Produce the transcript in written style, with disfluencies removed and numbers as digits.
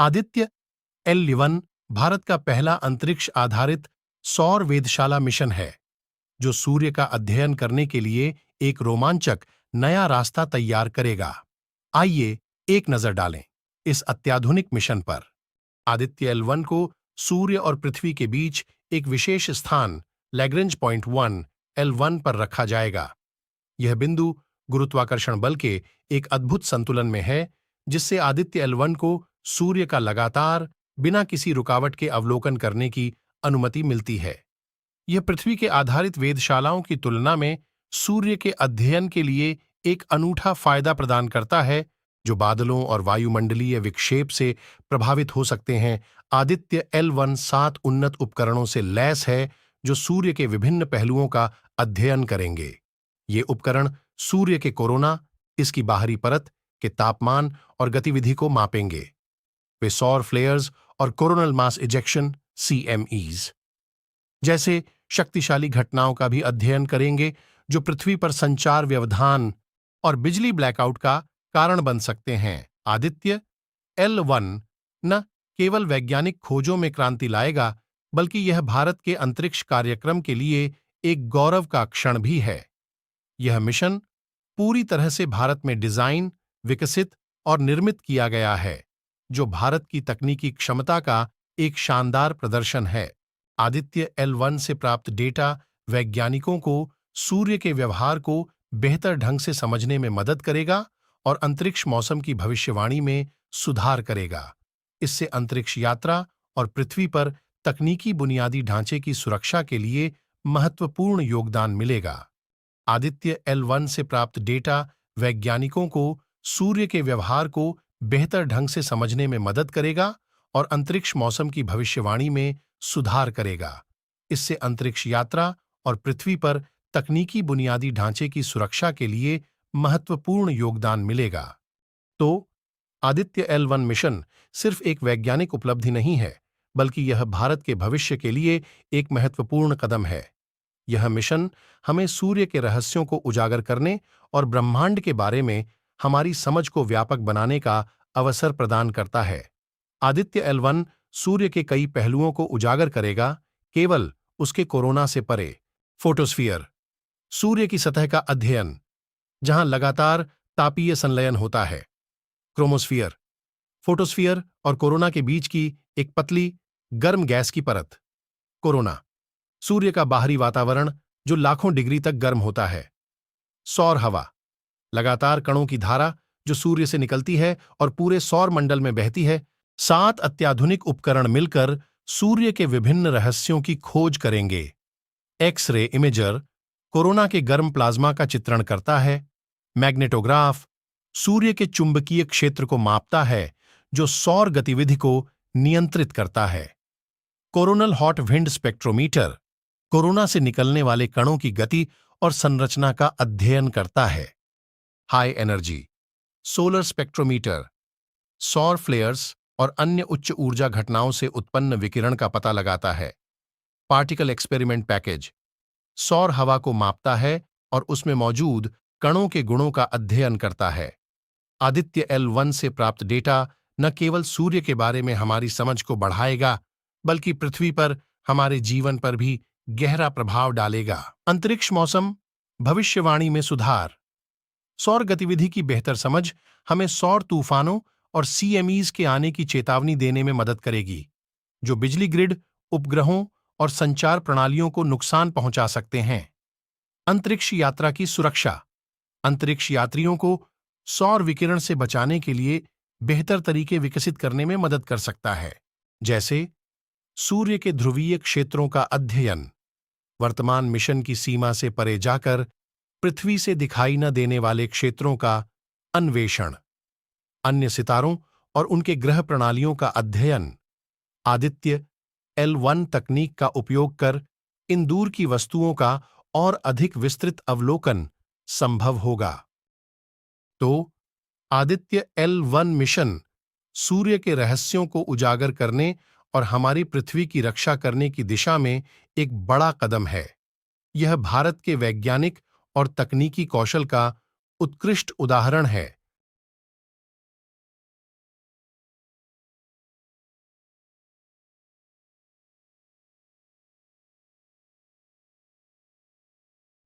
Aditya L11 Bharat का पहला अंतरिक्ष आधारित सौर वेधशाला मिशन है, जो सूर्य का अध्ययन करने के लिए एक रोमांचक नया रास्ता तैयार करेगा। आइए एक नजर डालें इस अत्याधुनिक मिशन पर। आदित्य L1 को सूर्य और पृथ्वी के बीच एक विशेष स्थान लैग्रेंज पॉइंट 1 L1 पर रखा जाएगा। यह बिंदु गुरुत्वाकर्षण बल के एक अद्भुत संतुलन में है, जिससे आदित्य L1 को सूर्य का लगातार बिना किसी रुकावट के अवलोकन करने की अनुमति मिलती है। यह पृथ्वी के आधारित वेधशालाओं की तुलना में सूर्य के अध्ययन के लिए एक अनूठा फायदा प्रदान करता है, जो बादलों और वायुमंडलीय विक्षेप से प्रभावित हो सकते हैं। आदित्य L1 7 उन्नत उपकरणों से लैस है, जो सूर्य के विभिन्न पहलुओं का अध्ययन करेंगे। ये उपकरण सूर्य के कोरोना, इसकी बाहरी परत के तापमान और गतिविधि को मापेंगे। वे सौर फ्लेयर्स और कोरोनल मास इजेक्शन CMEs जैसे शक्तिशाली घटनाओं का भी अध्ययन करेंगे, जो पृथ्वी पर संचार व्यवधान और बिजली ब्लैकआउट का कारण बन सकते हैं। आदित्य L1 न केवल वैज्ञानिक खोजों में क्रांति लाएगा, बल्कि यह भारत के अंतरिक्ष कार्यक्रम के लिए एक गौरव का क्षण भी है। यह मिशन पूरी तरह से भारत में डिजाइन, विकसित और निर्मित किया गया है, जो भारत की तकनीकी क्षमता का एक शानदार प्रदर्शन है। आदित्य L1 से प्राप्त डेटा वैज्ञानिकों को सूर्य के व्यवहार को बेहतर ढंग से समझने में मदद करेगा और अंतरिक्ष मौसम की भविष्यवाणी में सुधार करेगा। इससे अंतरिक्ष यात्रा और पृथ्वी पर तकनीकी बुनियादी ढांचे की सुरक्षा के लिए महत्वपूर्ण योगदान मिलेगा। आदित्य L1 से प्राप्त डेटा वैज्ञानिकों को सूर्य के व्यवहार को बेहतर ढंग से समझने में मदद करेगा और अंतरिक्ष मौसम की भविष्यवाणी में सुधार करेगा। इससे अंतरिक्ष यात्रा और पृथ्वी पर तकनीकी बुनियादी ढांचे की सुरक्षा के लिए महत्वपूर्ण योगदान मिलेगा। तो आदित्य L1 मिशन सिर्फ एक वैज्ञानिक उपलब्धि नहीं है, बल्कि यह भारत के भविष्य के लिए एक महत्वपूर्ण कदम है। यह मिशन हमें सूर्य के रहस्यों को उजागर करने और ब्रह्मांड के बारे में हमारी समझ को व्यापक बनाने का अवसर प्रदान करता है। आदित्य L1 सूर्य के कई पहलुओं को उजागर करेगा, केवल उसके कोरोना से परे। फोटोस्फीयर, सूर्य की सतह का अध्ययन, जहां लगातार तापीय संलयन होता है। क्रोमोस्फीयर, फोटोस्फीयर और कोरोना के बीच की एक पतली गर्म गैस की परत। कोरोना, सूर्य का बाहरी वातावरण जो लाखों डिग्री तक गर्म होता है। सौर हवा, लगातार कणों की धारा जो सूर्य से निकलती है और पूरे सौर मंडल में बहती है। 7 अत्याधुनिक उपकरण मिलकर सूर्य के विभिन्न रहस्यों की खोज करेंगे। एक्स-रे इमेजर कोरोना के गर्म प्लाज्मा का चित्रण करता है। मैग्नेटोग्राफ सूर्य के चुंबकीय क्षेत्र को मापता है, जो सौर गतिविधि को नियंत्रित करता है। Coronal hot wind spectrometer corona से निकलने वाले कणों की गति और संरचना का अध्ययन करता है। हाई एनर्जी सोलर स्पेक्ट्रोमीटर सौर फ्लेयर्स और अन्य उच्च ऊर्जा घटनाओं से उत्पन्न विकिरण का पता लगाता है। पार्टिकल एक्सपेरिमेंट पैकेज सौर हवा को मापता है और उसमें मौजूद कणों के गुणों का अध्ययन करता है। आदित्य L1 से प्राप्त डेटा न केवल सूर्य के बारे में हमारी समझ को बढ़ाएगा, बल्कि पृथ्वी पर हमारे जीवन पर भी गहरा प्रभाव डालेगा। अंतरिक्ष मौसम भविष्यवाणी में सुधार, सौर गतिविधि की बेहतर समझ हमें सौर तूफानों और CMEs के आने की चेतावनी देने में मदद करेगी, जो बिजली ग्रिड, उपग्रहों और संचार प्रणालियों को नुकसान पहुंचा सकते हैं। अंतरिक्ष यात्रा की सुरक्षा, अंतरिक्ष यात्रियों को सौर विकिरण से बचाने के लिए बेहतर तरीके विकसित करने में मदद कर सकता है, जैसे सूर्य के ध्रुवीय क्षेत्रों का अध्ययन, वर्तमान मिशन की सीमा से परे जाकर पृथ्वी से दिखाई न देने वाले क्षेत्रों का अन्वेषण, अन्य सितारों और उनके ग्रह प्रणालियों का अध्ययन। आदित्य L1 तकनीक का उपयोग कर इन दूर की वस्तुओं का और अधिक विस्तृत अवलोकन संभव होगा। तो आदित्य L1 मिशन सूर्य के रहस्यों को उजागर करने और हमारी पृथ्वी की रक्षा करने की दिशा में एक बड़ा कदम है। यह भारत के वैज्ञानिक और तकनीकी कौशल का उत्कृष्ट उदाहरण है,